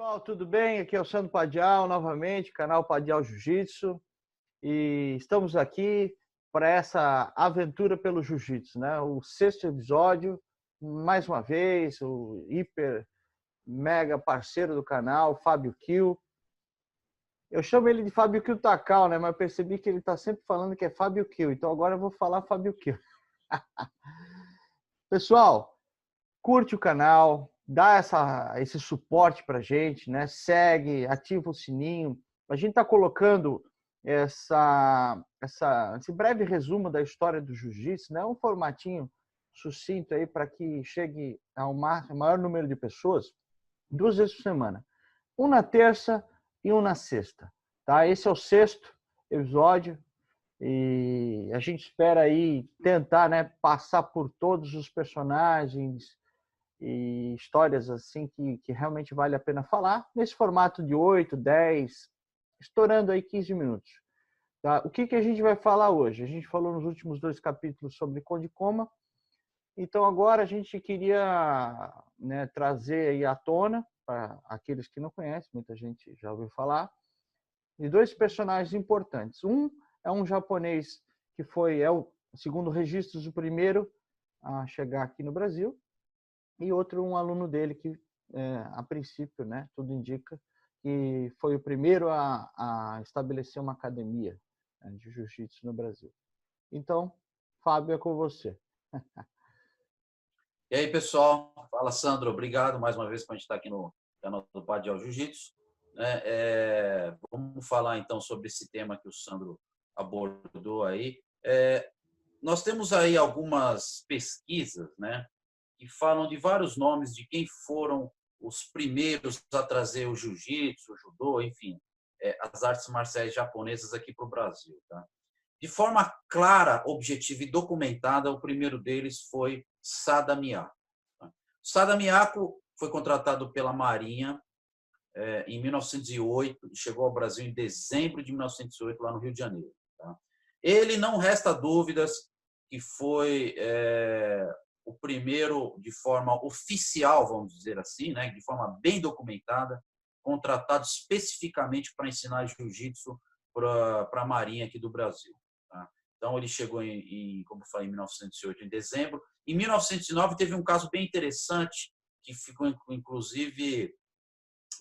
Pessoal, tudo bem? Aqui é o Sandro Padial, novamente, canal Padial Jiu-Jitsu. E estamos aqui para essa aventura pelo Jiu-Jitsu, né? O sexto episódio, mais uma vez, o hiper mega parceiro do canal, Fábio Kiel. Eu chamo ele de Fábio Kiel Takal, né? Mas eu percebi que ele está sempre falando que é Fábio Kiel, então agora eu vou falar Fábio Kiel. Pessoal, curte o canal, dá esse suporte para a gente, né? Segue, ativa o sininho. A gente está colocando esse breve resumo da história do jiu-jitsu, né? Um formatinho sucinto aí para que chegue ao maior número de pessoas, 2 vezes por semana. Um na terça e um na sexta. Tá? Esse é o sexto episódio. E a gente espera aí tentar, né, passar por todos os personagens e histórias assim que realmente vale a pena falar, nesse formato de 8, 10, estourando aí 15 minutos. Tá? O que a gente vai falar hoje? A gente falou nos últimos 2 capítulos sobre Code Coma, então agora a gente queria, né, trazer aí à tona, para aqueles que não conhecem, muita gente já ouviu falar, de 2 personagens importantes. Um é um japonês que segundo registros, o primeiro a chegar aqui no Brasil, e outro um aluno dele que, a princípio, né, tudo indica que foi o primeiro a estabelecer uma academia, né, de jiu-jitsu no Brasil. Então, Fábio, é com você. E aí, pessoal? Fala, Sandro. Obrigado mais uma vez por a gente estar aqui no canal do Padial Jiu-Jitsu. Vamos falar, então, sobre esse tema que o Sandro abordou aí. Nós temos aí algumas pesquisas, né, que falam de vários nomes de quem foram os primeiros a trazer o jiu-jitsu, o judô, enfim, as artes marciais japonesas aqui para o Brasil. Tá? De forma clara, objetiva e documentada, o primeiro deles foi Sada Miyako. Sada Miyako foi contratado pela Marinha em 1908 e chegou ao Brasil em dezembro de 1908, lá no Rio de Janeiro. Ele, não resta dúvidas, que foi o primeiro, de forma oficial, vamos dizer assim, né, de forma bem documentada, contratado especificamente para ensinar jiu-jitsu para a Marinha aqui do Brasil. Tá? Então, ele chegou, como eu falei, em 1908, em dezembro. Em 1909, teve um caso bem interessante, que ficou, inclusive,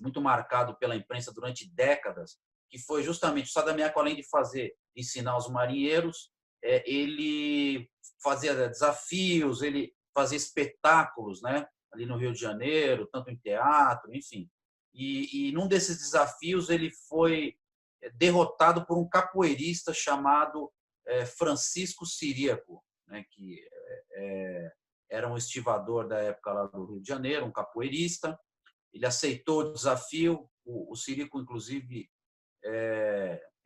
muito marcado pela imprensa durante décadas, que foi justamente o Sada Miyako, além de ensinar os marinheiros, ele fazia desafios, ele fazia espetáculos, né, ali no Rio de Janeiro, tanto em teatro, enfim. E num desses desafios ele foi derrotado por um capoeirista chamado Francisco Ciríaco, né, que era um estivador da época lá do Rio de Janeiro, um capoeirista. Ele aceitou o desafio. O Ciríaco, inclusive,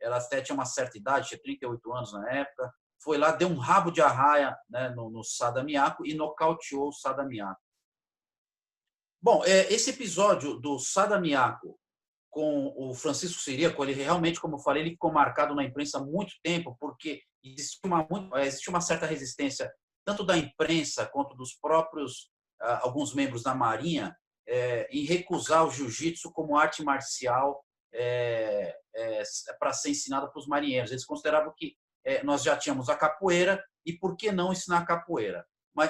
ela até tinha uma certa idade, tinha 38 anos na época. Foi lá, deu um rabo de arraia, né, no Sada Miyako e nocauteou o Sada Miyako. Bom, esse episódio do Sada Miyako com o Francisco Ciríaco, ele realmente, como eu falei, ele ficou marcado na imprensa há muito tempo, porque existe uma certa resistência, tanto da imprensa quanto dos próprios alguns membros da Marinha, em recusar o jiu-jitsu como arte marcial para ser ensinada para os marinheiros. Eles consideravam que nós já tínhamos a capoeira e por que não ensinar a capoeira?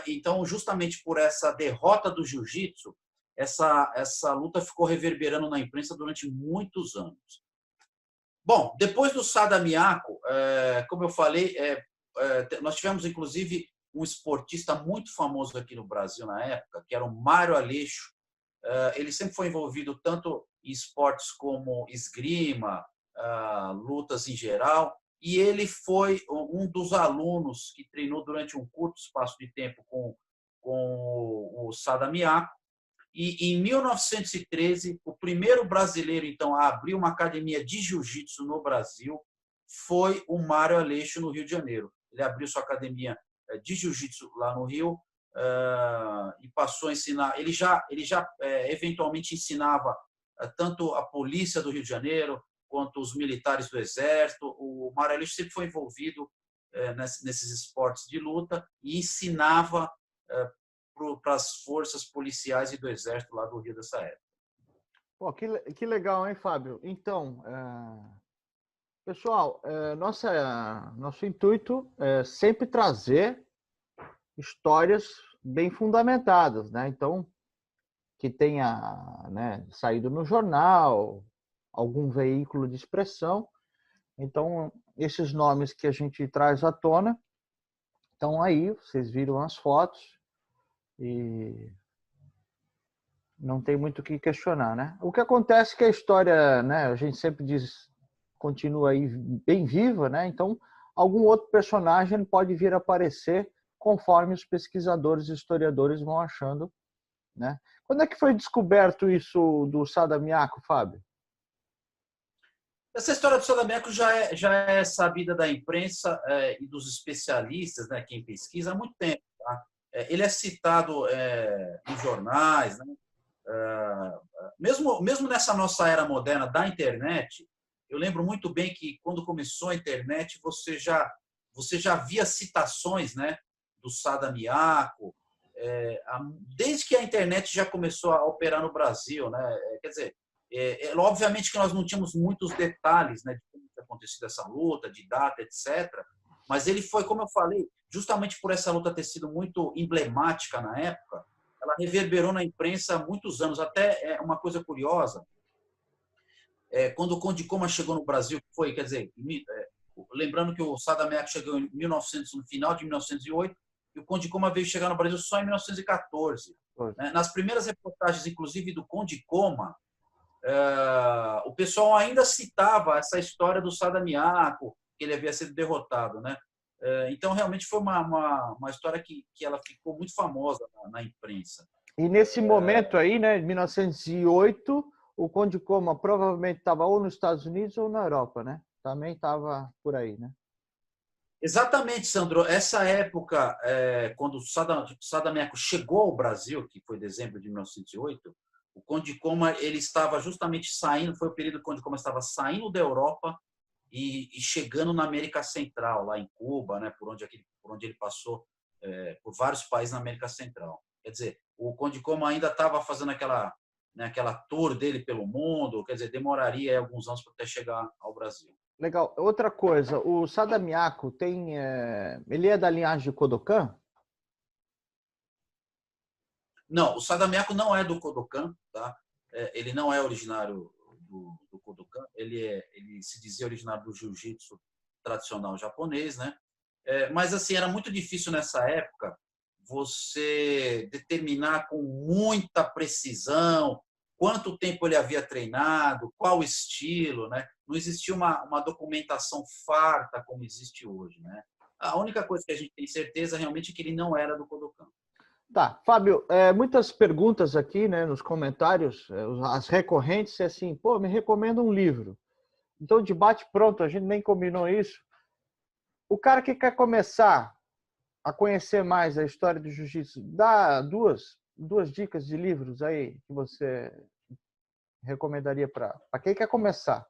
Então, justamente por essa derrota do jiu-jitsu, essa luta ficou reverberando na imprensa durante muitos anos. Bom, depois do Sada Miyako, como eu falei, nós tivemos, inclusive, um esportista muito famoso aqui no Brasil na época, que era o Mário Aleixo. Ele sempre foi envolvido tanto em esportes como esgrima, lutas em geral, e ele foi um dos alunos que treinou durante um curto espaço de tempo com o Sada Miyako. E em 1913, o primeiro brasileiro, então, a abrir uma academia de jiu-jitsu no Brasil foi o Mário Aleixo, no Rio de Janeiro. Ele abriu sua academia de jiu-jitsu lá no Rio e passou a ensinar. Ele já eventualmente ensinava tanto a polícia do Rio de Janeiro quanto os militares do Exército. O Mário Aleixo sempre foi envolvido nesses esportes de luta e ensinava para as forças policiais e do Exército lá do Rio dessa época. Pô, que legal, hein, Fábio? Então, pessoal, nosso intuito é sempre trazer histórias bem fundamentadas, né? Então, que tenha, né, saído no jornal, algum veículo de expressão. Então, esses nomes que a gente traz à tona estão aí, vocês viram as fotos e não tem muito o que questionar, né? O que acontece é que a história, né, a gente sempre diz, continua aí bem viva, né? Então, algum outro personagem pode vir a aparecer conforme os pesquisadores e historiadores vão achando, né? Quando é que foi descoberto isso do Sadamiaco, Fábio? Essa história do Sadameco já é sabida da imprensa e dos especialistas, né, quem pesquisa, há muito tempo. Tá? Ele é citado em jornais, né? Mesmo nessa nossa era moderna da internet, eu lembro muito bem que quando começou a internet, você já via citações, né, do Sadamiaco, desde que a internet já começou a operar no Brasil, né? Quer dizer, obviamente que nós não tínhamos muitos detalhes, né, de como tinha acontecido essa luta, de data, etc. Mas ele foi, como eu falei, justamente por essa luta ter sido muito emblemática na época, ela reverberou na imprensa há muitos anos. Até uma coisa curiosa, quando o Conde Coma chegou no Brasil, foi, quer dizer, lembrando que o Sadamiaco chegou em 1900, no final de 1908, e o Conde Coma veio chegar no Brasil só em 1914. Né? Nas primeiras reportagens, inclusive, do Conde Coma, o pessoal ainda citava essa história do Sadamiaco, que ele havia sido derrotado. Né? Então, realmente foi uma história que ela ficou muito famosa na imprensa. E nesse momento aí, né, em 1908, o Conde Coma provavelmente estava ou nos Estados Unidos ou na Europa, né? Também estava por aí, né? Exatamente, Sandro. Essa época, quando o Sadamiaco chegou ao Brasil, que foi dezembro de 1908, o Conde Coma ele estava justamente saindo, foi o período que o Conde Coma estava saindo da Europa e chegando na América Central, lá em Cuba, né, por onde ele passou, por vários países na América Central. Quer dizer, o Conde Coma ainda estava fazendo aquela tour dele pelo mundo, quer dizer, demoraria alguns anos para até chegar ao Brasil. Legal. Outra coisa, o Sadamiaco ele é da linhagem de Kodokan? Não, o Sadamiaco não é do Kodokan, tá? Ele não é originário do Kodokan, ele se dizia originário do jiu-jitsu tradicional japonês, né? Mas assim, era muito difícil nessa época você determinar com muita precisão quanto tempo ele havia treinado, qual estilo, né? Não existia uma documentação farta como existe hoje, né? A única coisa que a gente tem certeza realmente é que ele não era do Kodokan. Tá, Fábio, muitas perguntas aqui, né, nos comentários, as recorrentes, é assim, pô, me recomenda um livro. Então, debate pronto, a gente nem combinou isso. O cara que quer começar a conhecer mais a história do jiu-jitsu, dá duas dicas de livros aí que você recomendaria para quem quer começar?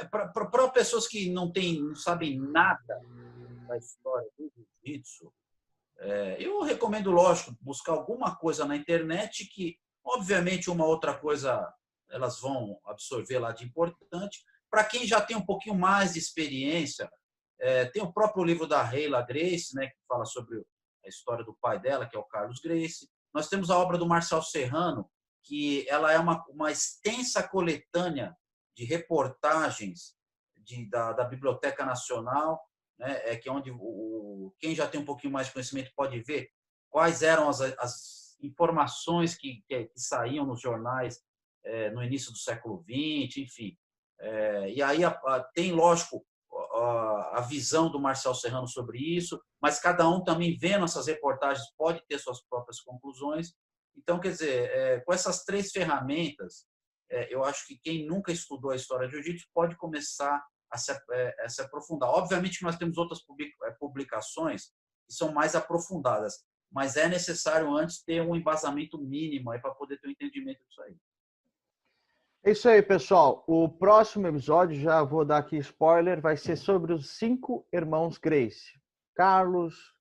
Para pessoas que não sabem nada da história do jiu-jitsu, eu recomendo, lógico, buscar alguma coisa na internet que, obviamente, uma outra coisa elas vão absorver lá de importante. Para quem já tem um pouquinho mais de experiência, tem o próprio livro da Leila Gracie, né, que fala sobre a história do pai dela, que é o Carlos Gracie. Nós temos a obra do Marcel Serrano, que ela é uma extensa coletânea de reportagens da Biblioteca Nacional, né, que é onde quem já tem um pouquinho mais de conhecimento pode ver quais eram as informações que saíam nos jornais no início do século XX, enfim. E aí tem, lógico, a visão do Marcel Serrano sobre isso, mas cada um também vendo essas reportagens pode ter suas próprias conclusões. Então, quer dizer, com essas três ferramentas, eu acho que quem nunca estudou a história do jiu-jitsu pode começar a se aprofundar. Obviamente que nós temos outras publicações que são mais aprofundadas, mas é necessário antes ter um embasamento mínimo para poder ter um entendimento disso aí. É isso aí, pessoal. O próximo episódio, já vou dar aqui spoiler, vai ser sobre os 5 irmãos Gracie. Carlos,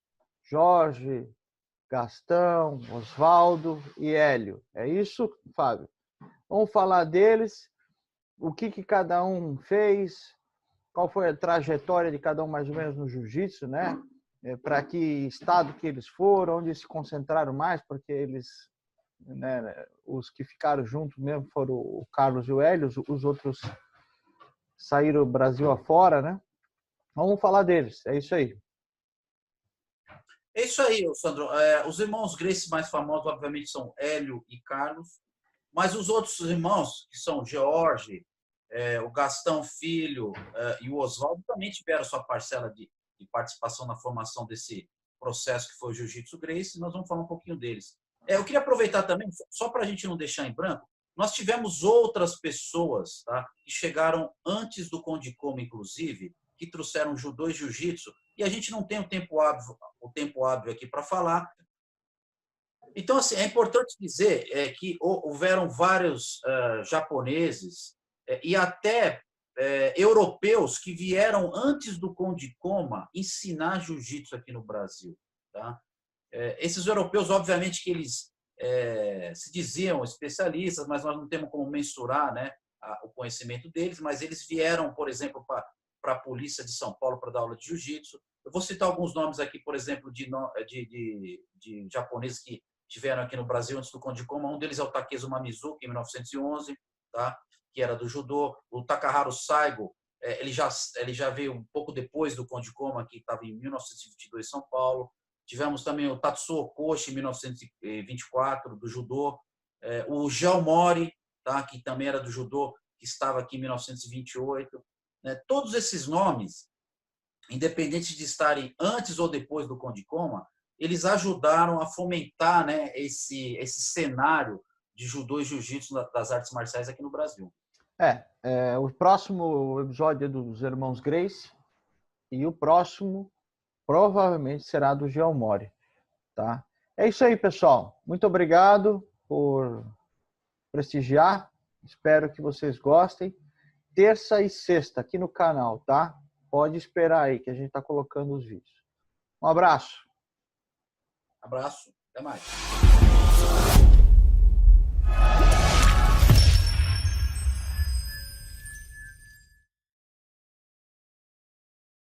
Jorge, Gastão, Oswaldo e Hélio. É isso, Fábio? Vamos falar deles, o que cada um fez, qual foi a trajetória de cada um mais ou menos no jiu-jitsu, né? Para que estado que eles foram, onde se concentraram mais, porque eles, né, os que ficaram juntos mesmo foram o Carlos e o Hélio, os outros saíram Brasil afora, né? Vamos falar deles, é isso aí. É isso aí, Sandro. Os irmãos Gracie mais famosos, obviamente, são Hélio e Carlos, mas os outros irmãos, que são George, o Gastão Filho e o Oswaldo, também tiveram sua parcela de participação na formação desse processo que foi o Jiu-Jitsu Gracie. Nós vamos falar um pouquinho deles. Eu queria aproveitar também, só para a gente não deixar em branco, nós tivemos outras pessoas, tá, que chegaram antes do Conde Como, inclusive, que trouxeram judô e jiu-jitsu, e a gente não tem o tempo hábil aqui para falar. Então, assim, é importante dizer que houveram vários japoneses e até europeus que vieram antes do Conde Koma ensinar jiu-jitsu aqui no Brasil. Tá? Esses europeus, obviamente, que eles se diziam especialistas, mas nós não temos como mensurar, né, o conhecimento deles, mas eles vieram, por exemplo, para a polícia de São Paulo para dar aula de jiu-jitsu. Eu vou citar alguns nomes aqui, por exemplo, de japoneses que tiveram aqui no Brasil antes do Conde Koma. Um deles é o Takezu Mamizuki, em 1911, tá? Que era do judô. O Takaharu Saigo, ele já veio um pouco depois do Conde Koma, que estava em 1922 em São Paulo. Tivemos também o Tatsuo Koshi, em 1924, do judô. O Geo Mori, tá? Que também era do judô, que estava aqui em 1928. Todos esses nomes, independente de estarem antes ou depois do Conde Koma, eles ajudaram a fomentar, né, esse cenário de judô e jiu-jitsu das artes marciais aqui no Brasil. O próximo episódio é dos irmãos Gracie e o próximo provavelmente será do Geo Mori, tá? É isso aí, pessoal. Muito obrigado por prestigiar. Espero que vocês gostem. Terça e sexta aqui no canal, tá? Pode esperar aí que a gente está colocando os vídeos. Um abraço. Abraço. Até mais.